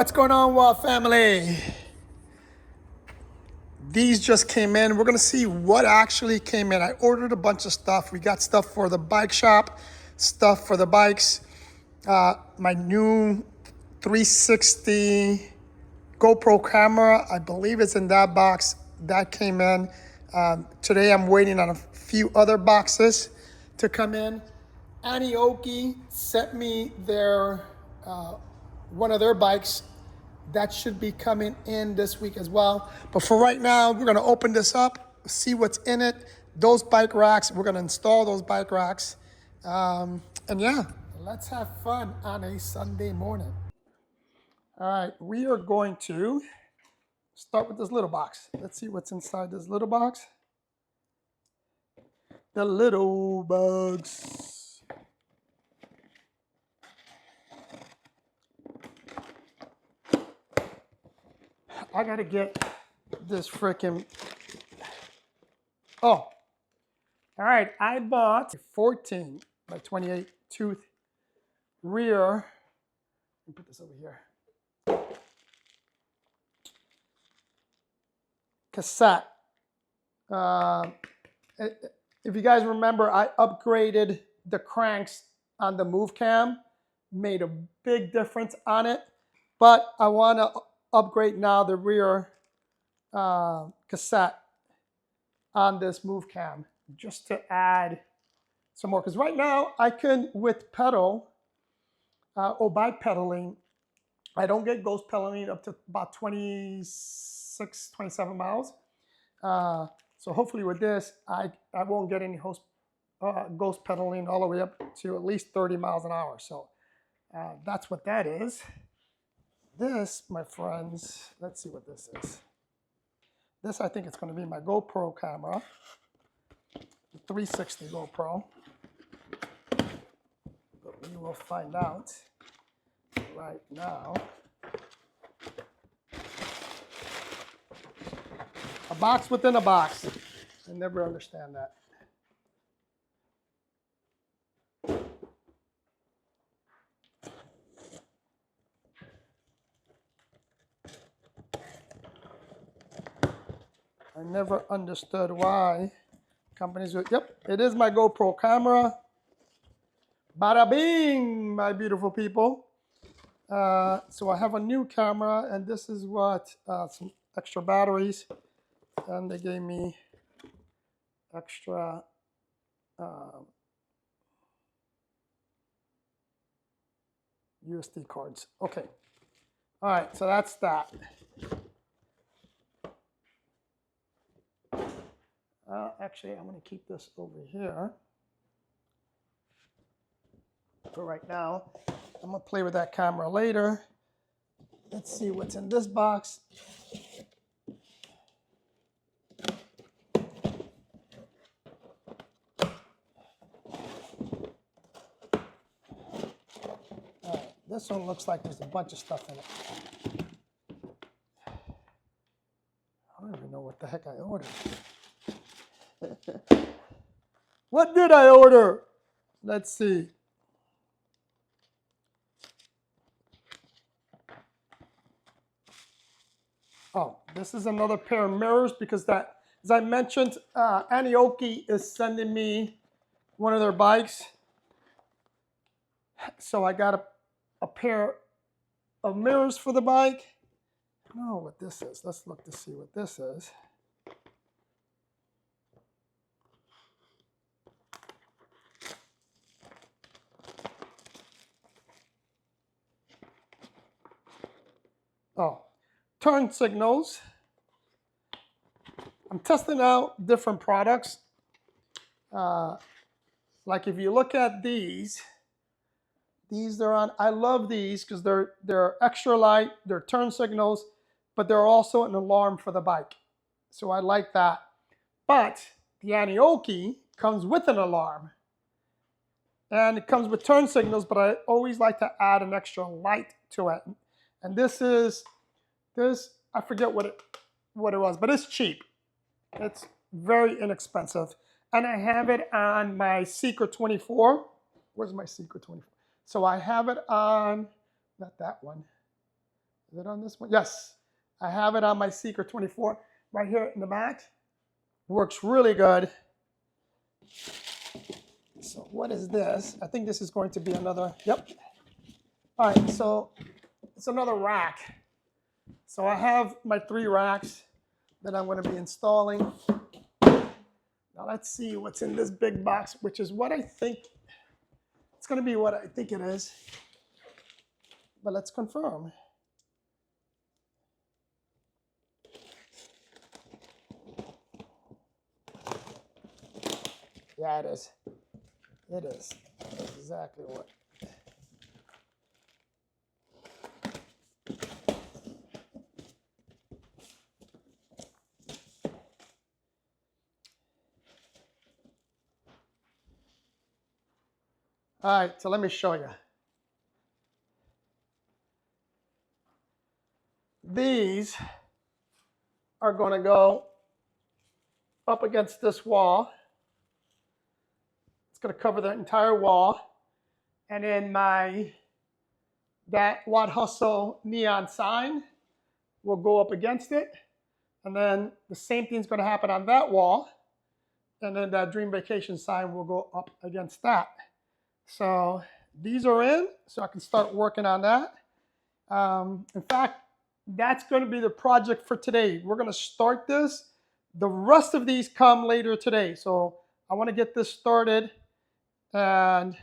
What's going on, Wall family? These just came in. We're gonna see what actually came in. I ordered a bunch of stuff. We got stuff for the bike shop, stuff for the bikes. My new 360 GoPro camera, I believe it's in that box. That came in. Today I'm waiting on a few other boxes to come in. Ebike sent me their one of their bikes. That should be coming in this week as well. But for right now, we're gonna open this up, see what's in it. Those bike racks, we're gonna install those bike racks. And yeah, let's have fun on a Sunday morning. All right, we are going to start with this little box. Let's see what's inside this little box. The little bugs. I gotta get this freaking, oh, all right, I bought a 14 by 28 tooth rear. Let me put this over here. Cassette. If you guys remember, I upgraded the cranks on the move cam, made a big difference on it, but I want to upgrade now the rear cassette on this move cam just to add some more, because right now I can, with pedal or by pedaling, I don't get ghost pedaling up to about 26, 27 miles. So hopefully with this, I won't get any ghost pedaling all the way up to at least 30 miles an hour. So that's what that is. This, my friends, let's see what this is. This, I think it's going to be my GoPro camera, the 360 GoPro. But we will find out right now. A box within a box. I never understand that. I never understood why companies would, yep, it is my GoPro camera. Bada bing, my beautiful people. So I have a new camera, and this is what, some extra batteries. And they gave me extra USD cards. Okay. All right, so that's that. Actually, I'm going to keep this over here for right now. I'm going to play with that camera later. Let's see what's in this box. All right, this one looks like there's a bunch of stuff in it. I don't even know what the heck I ordered. What did I order? Let's see. Oh, this is another pair of mirrors because that, as I mentioned, Ebike is sending me one of their bikes. So I got a pair of mirrors for the bike. I don't know what this is. Let's look to see what this is. Oh, turn signals. I'm testing out different products. Like if you look at these are on, I love these because they're extra light, they're turn signals, but they're also an alarm for the bike. So I like that. But the Ebike comes with an alarm. And it comes with turn signals, but I always like to add an extra light to it. And this, I forget what it was, but it's cheap. It's very inexpensive. And I have it on my Secret 24. Where's my Secret 24? So I have it on, not that one. Is it on this one? Yes, I have it on my Seeker 24 right here in the back. Works really good. So what is this? I think this is going to be another, yep. All right, so it's another rack. So I have my 3 racks that I'm going to be installing. Now let's see what's in this big box, which is what I think, it's going to be what I think it is. But let's confirm. Yeah, it is. It is. That's exactly what. All right, so let me show you. These are going to go up against this wall. It's going to cover the entire wall. And then that Watt Hustle neon sign will go up against it. And then the same thing's going to happen on that wall. And then that Dream Vacation sign will go up against that. So these are in, so I can start working on that. In fact, that's going to be the project for today. We're going to start this. The rest of these come later today. So I want to get this started and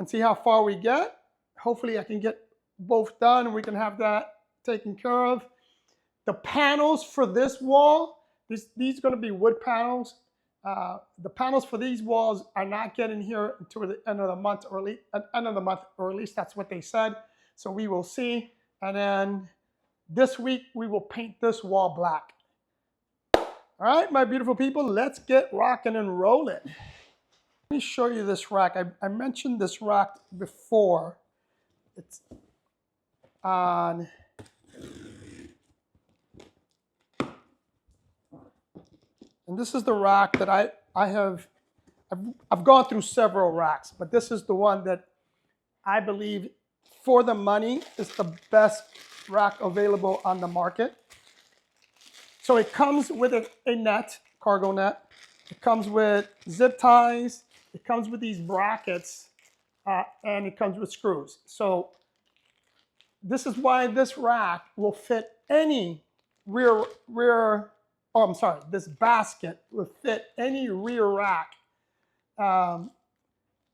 see how far we get. Hopefully I can get both done and we can have that taken care of. The panels for this wall, these are going to be wood panels. The panels for these walls are not getting here until the end of the month, or at least that's what they said. So we will see. And then this week we will paint this wall black. All right, my beautiful people, let's get rocking and rolling. Let me show you this rack. I mentioned this rack before. It's on. And this is the rack that I've gone through several racks, but this is the one that I believe for the money is the best rack available on the market. So it comes with a net, cargo net. It comes with zip ties. It comes with these brackets, and it comes with screws. So this is why this rack will fit any this basket will fit any rear rack,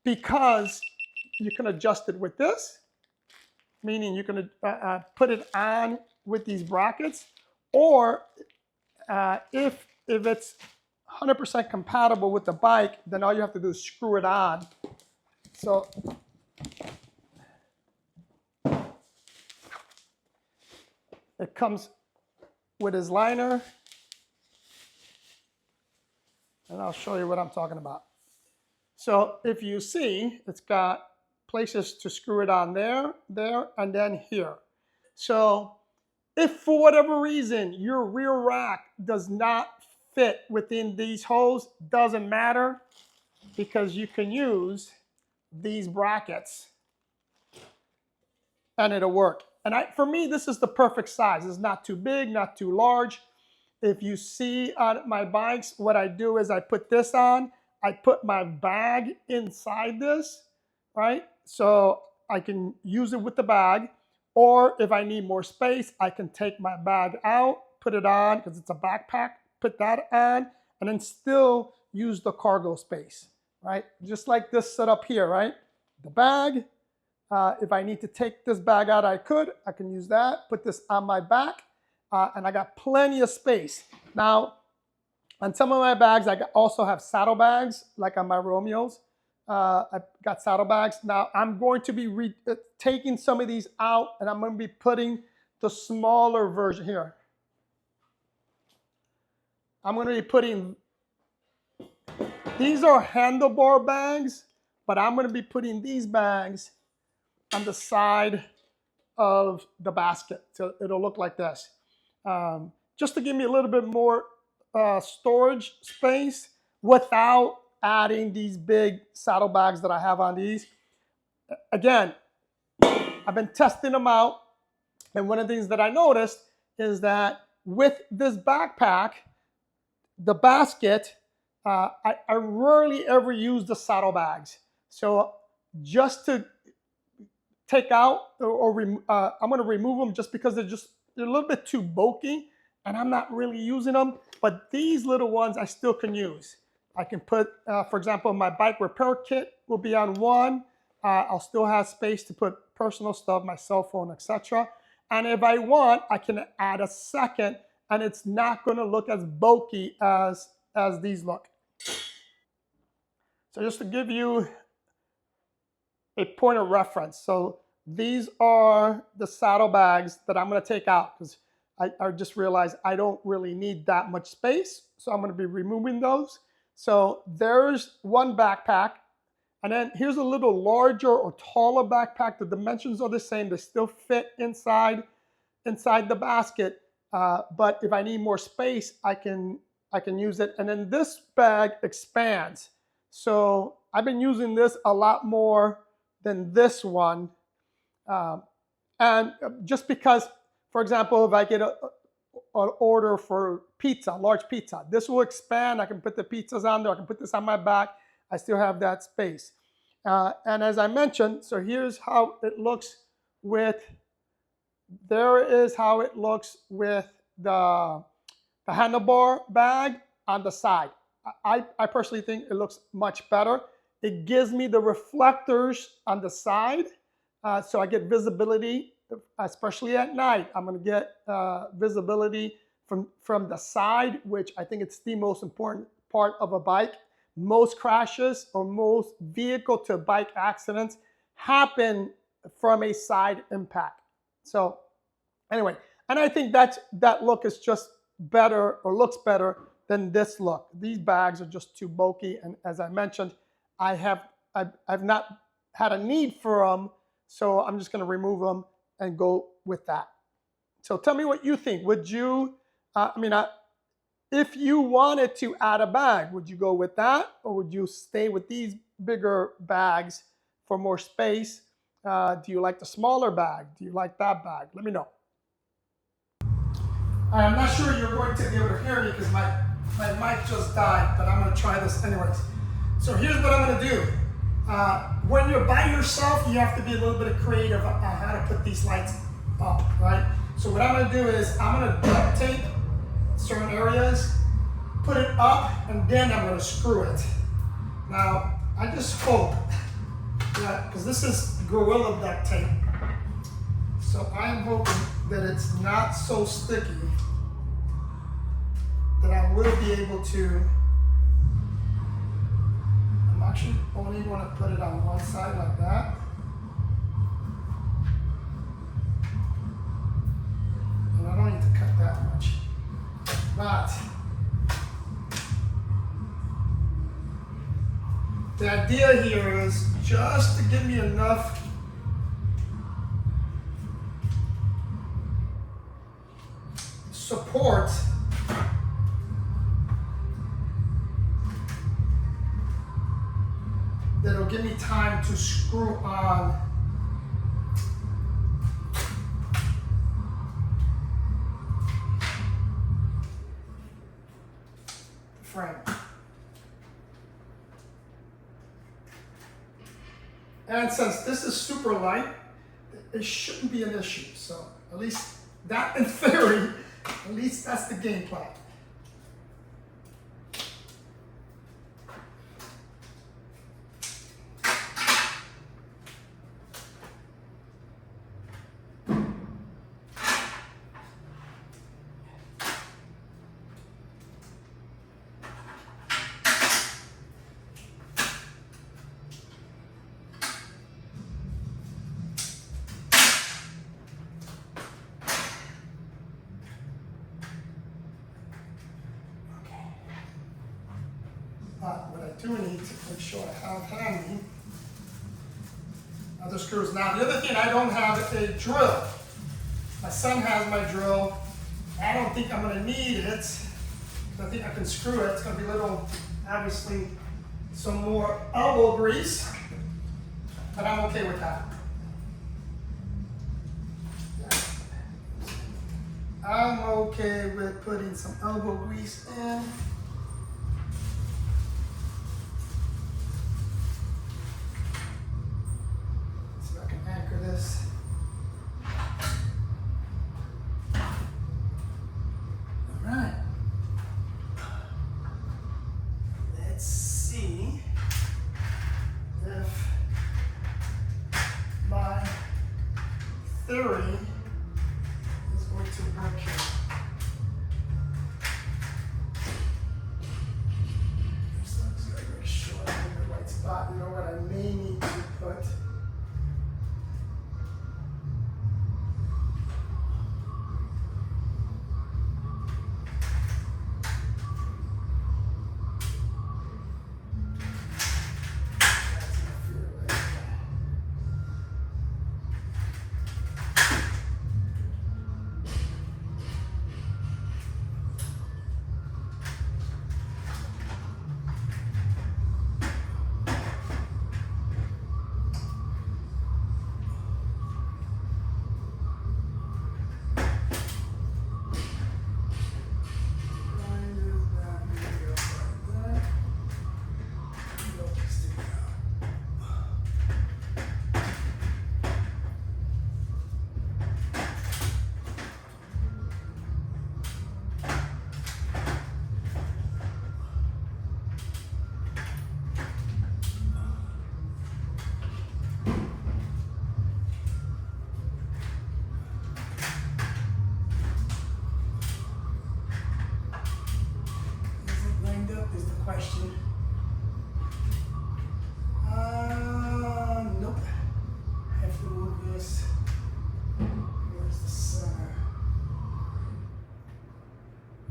because you can adjust it with this, meaning you can put it on with these brackets, or if it's 100% compatible with the bike, then all you have to do is screw it on. So it comes with his liner, and I'll show you what I'm talking about. So if you see, it's got places to screw it on there, and then here. So if for whatever reason your rear rack does not fit within these holes, doesn't matter, because you can use these brackets and it'll work. And for me, this is the perfect size. It's not too big, not too large. If you see on my bikes, what I do is I put this on, I put my bag inside this, right? So I can use it with the bag, or if I need more space, I can take my bag out, put it on, because it's a backpack, put that on, and then still use the cargo space, right? Just like this setup here, right? The bag, if I need to take this bag out, I can use that, put this on my back, and I got plenty of space. Now, on some of my bags, I also have saddlebags, like on my Romeos. I've got saddlebags. Now, I'm going to be taking some of these out, and I'm going to be putting the smaller version here. I'm going to be putting, these are handlebar bags, but I'm going to be putting these bags on the side of the basket. So it'll look like this. Just to give me a little bit more storage space without adding these big saddlebags that I have on these. Again, I've been testing them out. And one of the things that I noticed is that with this backpack, the basket, I rarely ever use the saddlebags. So just to take out I'm going to remove them just because they're a little bit too bulky and I'm not really using them. But these little ones I still can use. I can put, for example, my bike repair kit will be on one. I'll still have space to put personal stuff, my cell phone, etc. And if I want, I can add a second, and it's not going to look as bulky as these look. So just to give you a point of reference. So these are the saddlebags that I'm going to take out because I just realized I don't really need that much space. So I'm going to be removing those. So there's one backpack. And then here's a little larger or taller backpack. The dimensions are the same. They still fit inside the basket. But if I need more space, I can use it. And then this bag expands. So I've been using this a lot more than this one. And just because, for example, if I get an order for pizza, large pizza, this will expand. I can put the pizzas on there. I can put this on my back. I still have that space. And as I mentioned, so here's how it looks with, there is how it looks with the handlebar bag on the side. I personally think it looks much better. It gives me the reflectors on the side, so I get visibility, especially at night. I'm going to get visibility from the side, which I think it's the most important part of a bike. Most crashes or most vehicle-to-bike accidents happen from a side impact. So anyway, and I think that look is just better, or looks better than this look. These bags are just too bulky, and as I mentioned, I've not had a need for them, so I'm just going to remove them and go with that. So tell me what you think. Would you, if you wanted to add a bag, would you go with that, or would you stay with these bigger bags for more space? Do you like the smaller bag? Do you like that bag? Let me know. I'm not sure you're going to be able to hear me because my mic just died, but I'm going to try this anyways. So here's what I'm going to do. When you're by yourself, you have to be a little bit creative on how to put these lights up, right? So what I'm going to do is I'm going to duct tape certain areas, put it up, and then I'm going to screw it. Now, I just hope that, because this is Gorilla duct tape, so I'm hoping that it's not so sticky that I will be able to, I'm actually only going to put it on one side like that. And I don't need to cut that much. But the idea here is just to give me enough support that'll give me time to screw on the frame. And since this is super light, it shouldn't be an issue. So at least that, in theory, at least that's the game plan. But what I do need to make sure I have handy other screws. Now, the other thing, I don't have a drill. My son has my drill. I don't think I'm going to need it. I think I can screw it. It's going to be a little, obviously, some more elbow grease, but I'm okay with that. I'm okay with putting some elbow grease in. See if I can anchor this. All right. Let's see if my theory is going to work here. So I'm just gonna make sure I'm in the right spot. You know what I may need to put? Is the question. Nope. I have to move this. Where's the center?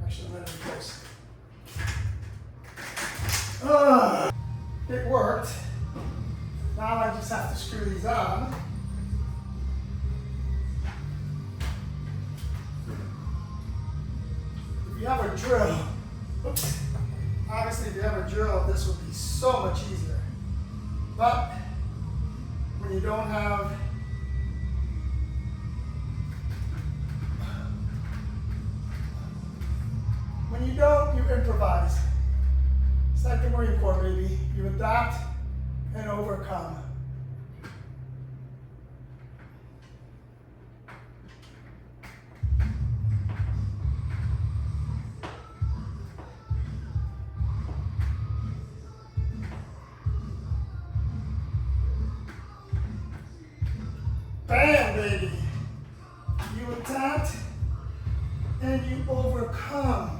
Actually, let it close. It worked. Now I just have to screw these on. If you have a drill, oops. Obviously, if you have a drill, this would be so much easier. But when you don't have you improvise. It's like the Marine Corps, baby. You adapt and overcome. Bam, baby. You adapt and you overcome.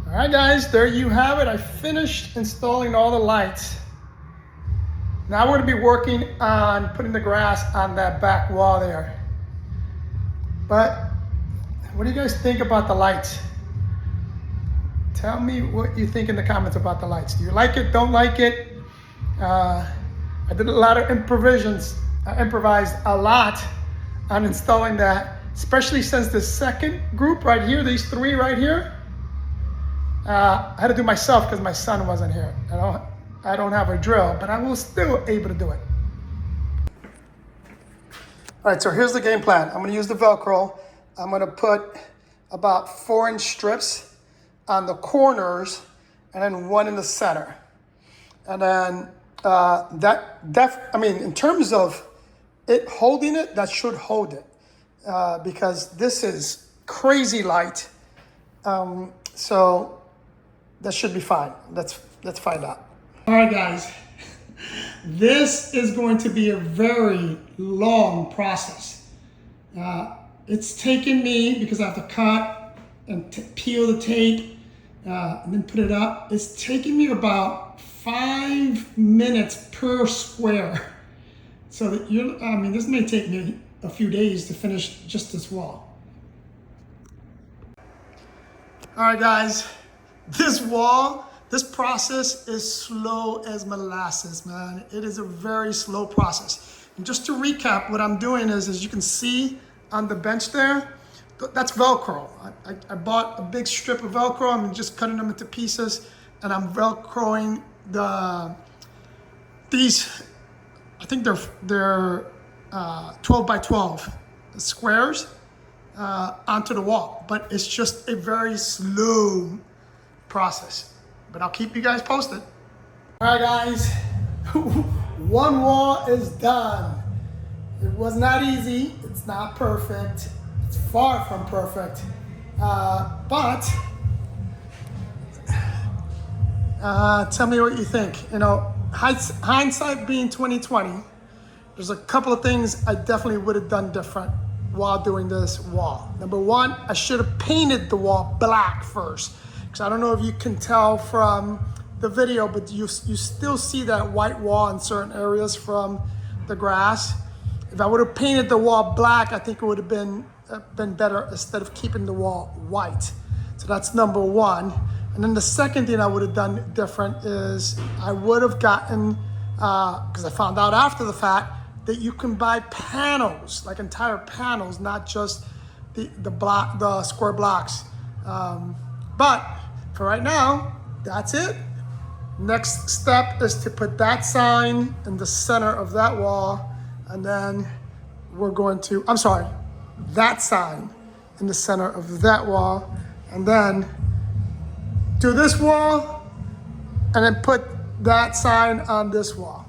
All right, guys, there you have it. I finished installing all the lights. Now we're gonna be working on putting the grass on that back wall there. But what do you guys think about the lights? Tell me what you think in the comments about the lights. Do you like it, don't like it? I did a lot of improvisations. I improvised a lot on installing that, especially since the second group right here, these three right here, I had to do myself because my son wasn't here. I don't have a drill, but I was still able to do it. All right, so here's the game plan. I'm gonna use the Velcro. I'm gonna put about 4-inch strips on the corners and then one in the center. And then in terms of it holding it, that should hold it because this is crazy light. So that should be fine. Let's find out. All right, guys. This is going to be a very long process. It's taken me, because I have to cut and peel the tape and then put it up. It's taken me about 5 minutes per square. So that this may take me a few days to finish just this wall. All right, guys, this wall, this process is slow as molasses, man. It is a very slow process. And just to recap, what I'm doing is, as you can see on the bench there, that's Velcro. I bought a big strip of Velcro. I'm just cutting them into pieces, and I'm Velcroing these. I think they're 12 by 12 squares onto the wall. But it's just a very slow process. But I'll keep you guys posted. All right, guys, one wall is done. It was not easy. It's not perfect. It's far from perfect. But tell me what you think. You know, hindsight being 2020, there's a couple of things I definitely would have done different while doing this wall. Number one, I should have painted the wall black first. Because I don't know if you can tell from the video, but you still see that white wall in certain areas from the grass. If I would have painted the wall black, I think it would have been better instead of keeping the wall white. So that's number one. And then the second thing I would have done different is I would have gotten, because I found out after the fact, that you can buy panels, like entire panels, not just the square blocks. But for right now, that's it. Next step is to put that sign in the center of that wall, and then we're going to, I'm sorry, that sign in the center of that wall, and then do this wall, and then put that sign on this wall.